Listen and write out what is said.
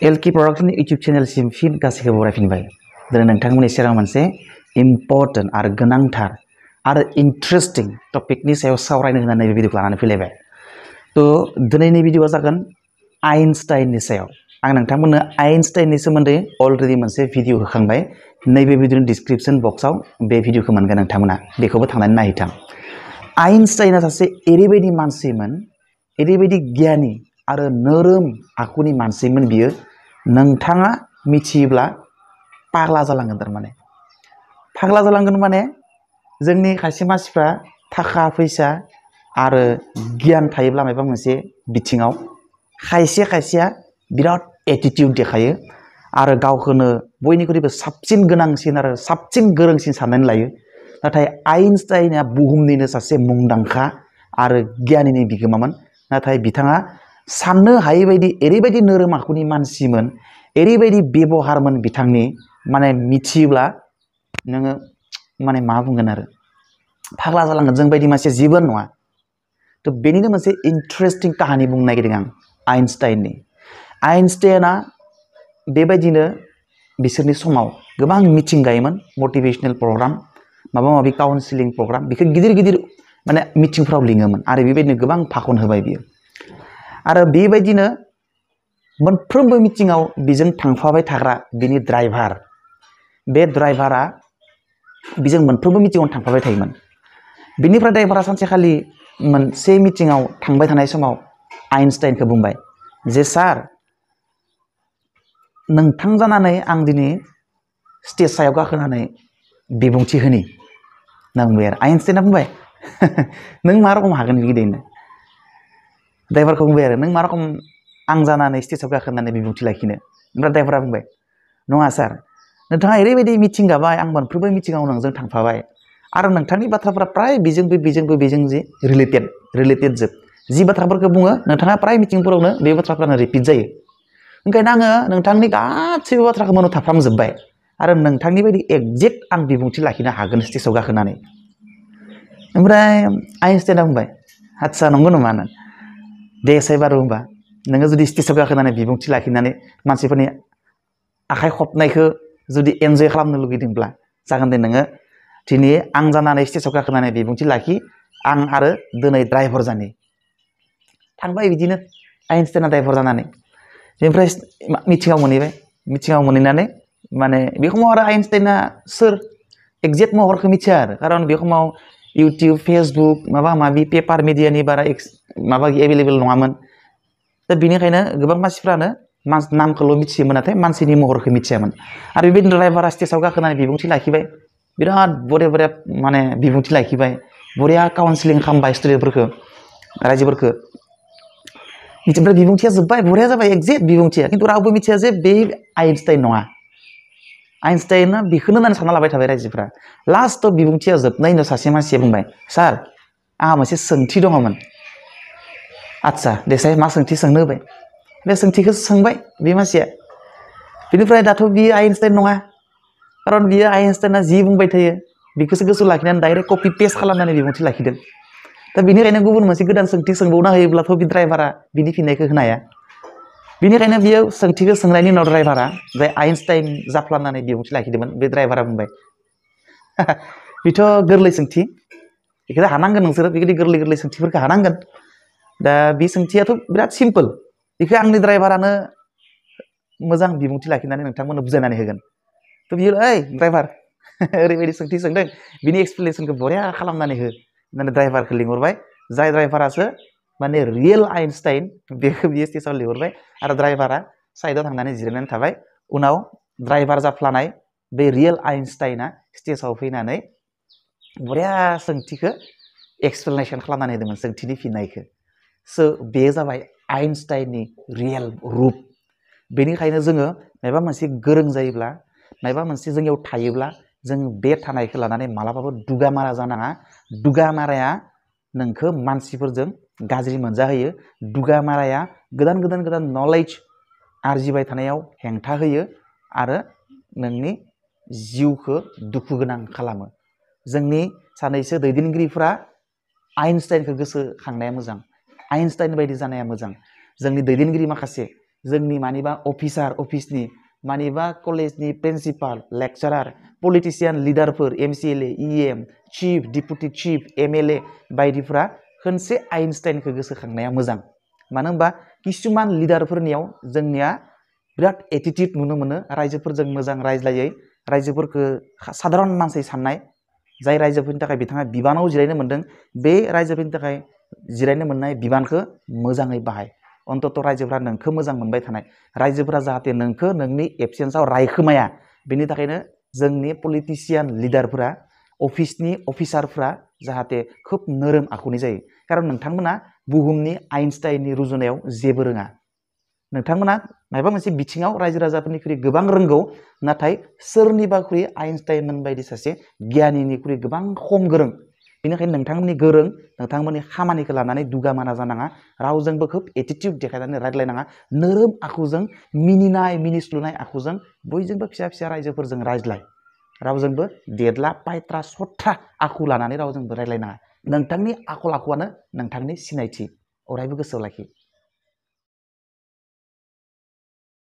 LK production YouTube चेनेलसिम फिन गासैखौबो बरायफिनबाय। दिनै नोंथांमोननि सेराव मोनसे इम्पर्टेन्ट आरो गोनांथार आरो इन्ट्रेस्टिं टपिकनि सायाव सावरायनो होननानै बे भिडिअखौ लानानै फैलायबाय। दिनैनि भिडिअआ जागोन आइनस्टाइननि सायाव। आं नोंथांमोननो आइनस्टाइननि सोमोन्दै अलरेडि मोनसे भिडिअ होखांबाय। नैबे भिडिअनि डिसक्रिपसन बक्सआव बे भिडिअखौ मोनगोन नोंथांमोना। बेखौबो थांनानै नायहैथां। आइनस्टाइना सासे ओरैबायदि मानसिमोन, ओरैबायदि गियानि आरो नोरोम आखुनि मानसिमोन बियो, नोंथाङा मिथियोब्ला पागला जालांगोन। थारमाने पागला जालांगोन माने जोंनि खायसे मानसिफ्रा थाखा फैसा आरो गियान थायोब्ला माबा मोनसे बिथिङाव खायसेया बिराद एटिटिउड देखायो आरो गावखौनो बयनिख्रुइबो साबसिन गोनांसिन आरो साबसिन गोरोंसिन साननानै लायो। नाथाय आइनस्टाइना बुहुमनिनो सासे मुंदांखा आरो गियानिनि बिगोमामोन। नाथाय बिथाङा साननो हायै बायदि ओरैबायदि नोरोम आखुनि मानसिमोन, ओरैबायदि बेबहारमोन बिथांनि, माने मिथियोब्ला नोङो माने मा बुंगोन आरो फाग्ला जालांगोन। जों बायदि मानसिया जेबो नङा। बेनिनो मोनसे इन्ट्रेस्टिं काहानि बुंनो नागिरदों आं आइनस्टाइननि। आइनस्टाइना बेबायदिनो बिसोरनि समाव गोबां मिटिं गायोमोन, मटिभेशनेल प्रग्राम, माबा माबि काउन्सिलिं प्रग्राम, बेखौ गिदिर गिदिर माने मिटिंफ्राव लिङोमोन आरो बेबायदिनो गोबां भाखन होबाय बियो। आरो बेबायदिनो मोनफ्रोमबो मिटिङाव बिजों थांफाबाय थाग्रा बिनि ड्राइभार, बे ड्राइभारा बिजों मोनफ्रोमबो मिटिङाव थांफाबाय थायोमोन। बिनिफ्राय ड्राइभारा सानसेखालि मोनसे मिटिङाव थांबाय थानाय समाव आइनस्टाइनखौ बुंबाय जे, सार, नोंथां जानानै आं दिनै स्टेज सायाव गाखोनानै बिबुंथि होनि होनना बुंबाय आरो आइनस्टाइना बुंबाय नों मा रखम हागोन बिदि होननो। ड्राइभारखौ बुंबाय आरो, नों मा रखम आं जानानै स्टेजाव गाखोनानै बिबुंथि लाखिनो। ओमफ्राय ड्राइभारा बुंबाय, नङा सार, नोंथाङा ओरैबायदि मिटिं गाबाय, आं मोनफ्रोमबो मिटिङाव नोंजों थांफाबाय आरो नोंथांनि बाथ्राफोरा प्राय बेजों जे रिलेटेड जोब। जि बाथ्राफोरखौ बुङो नोंथाङा प्राय मिटिंफोरावनो बे बाथ्राफ्रानो रिपिट जायो। ओंखायनो आङो नोंथांनि गासैबो बाथ्राखौ मोननो थाफ्रामजोब्बाय आरो नोंथांनि बायदि एक्जेक्ट आं बिबुंथि लाखिनो हागोन स्टेजाव गाखोनानै। ओमफ्राय आइनस्टाइना बुंबाय, आदसा नंगौ नामा? दे साइबार, होनबा नोङो जुदि स्टेजाव गाखोनानै बिबुंथि लाखिनानै मानसिफोरनि आखाइ खबनायखौ जुदि एन्जय खालामनो लुगैदोंब्ला जागोन दे, नोङो दिनै आं जानानै स्टेजाव गाखोनानै बिबुंथि लाखि, आं आरो दिनै ड्राइभार जानि। थांबाय बिदिनो आइनस्टाइना ड्राइभार जानानै। बेनिफ्राय मिटिङाव मोनहैबाय। मिटिङाव मोनहैनानै माने बे समाव आरो आइनस्टाइना सोर एक्जेक्ट महरखौ मिथिया आरो, खारन बे समाव इउटिउब, फेसबुक, माबा माबि पेपार मिडियानि बारा माबा एभेलेबेल नङामोन। दा बेनिखायनो गोबां मानसिफ्रानो नामखौल' मिथियोमोन, नाथाय मानसिनि महरखौ मिथियामोन। आरो बेबायदिनो ड्राइभारा स्टेजाव गाखोनानै बिबुंथि लाखिबाय। बिराद बरिया माने बिबुंथि लाखिबाय, बरिया काउन्सिलिं खालामबाय स्टुडेन्टफोरखौ, रायजोफोरखौ। ओमफ्राय बिबुंथिया जोब्बाय, बरिया जाबाय एक्जेक्ट बिबुंथिया। खिन्थु रावबो मिथिया जे बे आइनस्टाइन नङा। आइनस्टाइना बेखौनो होननानै सानना लाबाय थाबाय रायजोफ्रा। लास्टआव बिबुंथिया जोबनायनि उनाव सासे मानसिया बुंबाय, सार, आंहा मोनसे सोंथि दङमोन। आदसा देसाय, मा सोंथि सोंनो होबाय। बे सोंथिखौ सोंबाय बे मानसिया। बेनिफ्राय दाथ' बियो आइनस्टाइन नङा, खारन बियो आइनस्टाइना जि बुंबाय थायो बेखौसो गोसोआव लाखिनानै डाइरेक्ट कपि पेस्ट खालामनानै बिबुंथि लाखिदों। दा बेनिखायनो गुबुन मोनसे गोदान सोंथि सोंबावना होयोब्लाथ' बे ड्राइभारा बिनि फिननायखौ होनो हाया। बेनिखायनो बियो सोंथिखौ सोंनायनि उनाव ड्राइभारा, जाय आइनस्टाइन जाफ्लांनानै बिबुंथि लाखिदोंमोन, बे ड्राइभारा बुंबाय, बेथ' गोरलै सोंथि, बेखौ हानांगोन नोंसोरो, बेबायदि गोरलै गोरलै सोंथिफोरखौ हानांगोन। दा बे सोंथियाथ' बिराद सिम्पोल, बेखौ आंनि ड्राइभारानो मोजां बिबुंथि लाखिनानै नोंथांमोननो बुजायनानै होगोन। थ' बियो, ओइ ड्राइभार, ओरैबायदि सोंथि सोंदों, बिनि एक्सप्लेनेसनखौ बरिया खालामनानै हो होननानै ड्राइभारखौ लिंहरबाय। जाय ड्राइभारासो माने रियेल आइनस्टाइन, बेखौ बियो स्टेजाव लिंहरबाय आरो ड्राइभारा साइडआव थांनानै जिरायनानै थाबाय। उनाव ड्राइभार जाफ्लानाय बे रियेल आइनस्टाइना स्टेजाव फैनानै बरिया सोंथिखौ एक्सप्लेनेसन खालामनानै होदोंमोन, सोंथिनि फिननायखौ। बे जाबाय आइनस्टाइननि रियेल रुप। बेनिखायनो जोङो माबा मोनसे गोरों जायोब्ला, माबा मोनसे जोंनियाव थायोब्ला, जों बे थानायखौ लानानै मालाबाबो दुगामारा जानाङा। दुगामाराया नोंखौ मानसिफोरजों गाज्रि मोनजाहोयो। दुगामाराया गोदान नलेज आरजिबाय थानायाव हेंथा होयो आरो नोंनि जिउखौ दुखु गोनां खालामो। जोंनि सानैसो दैदेनगिरिफ्रा आइनस्टाइनखौ गोसोखांनाया मोजां, आइनस्टाइन बायदि जानाया मोजां। जोंनि दैदेनगिरि माखासे जोंनि मानिबा अफिसनि मानिबा कलेजनि प्रिन्सिपाल लेक्चारार पलिटिशियान लिडारफोर MCLA EM chief deputy chief MLA बायदिफ्रा खनसे आइनस्टाइनखौ गोसोखांनाया मोजां मानो होनबा किसुमान लिडारफोरनियाव जोंनिया बिराद एटिट्युड नुनो मोनो रायजोफोरजों मोजां रायज्लायै रायजोफोरखौ साधारन मानसि साननाय जाय रायजोफोरनि थाखाय बिथाङा बिबानाव जिरायनो मोनदों बे रायजोफोरनि थाखाय जिरायनो मोननाय बिबानखौ मोजाङै बाहाय अन्तत रायजोफ्रा नोंखौ मोजां मोनबाय थानाय रायजोफ्रा जाहाथे नोंखौ नोंनि एबसेन्सआव रायखोमाया बेनि थाखायनो जोंनि पलिटिशियान लिडारफोरा अफिसनि अफिसारफ्रा जाहाथे खोब नोरोम आखुनि जायो खारन नोंथांमोना बुहुमनि आइनस्टाइननि रुजुनायाव जेबो रोङा नोंथांमोना माबा मोनसे बिथिङाव रायजो राजाफोरनिख्रुइ गोबां रोंगौ नाथाय सोरनिबाख्रुइ आइनस्टाइनमोन बायदि सासे गियानिनिख्रुइ गोबां खम गोरों बेनिखायनो नोंथांमोननि गोरों नोंथांमोननि खामानिखौ लानानै दुगामाना जानाङा रावजोंबो खोब एटिट्युड देखायनानै रायज्लायनाङा नोरोम आखुजों मिनिनाय मिनिस्लुनाय आखुजों बयजोंबो फिसा फिसा रायजोफोरजों रायज्लाय रावजोंबो देदला पायथ्रा सथ्रा आखु लानानै रावजोंबो रायज्लायनाङा नोंथांनि आखल आखुआनो नोंथांनि सिनायथि अरायबो गोसोआव लाखि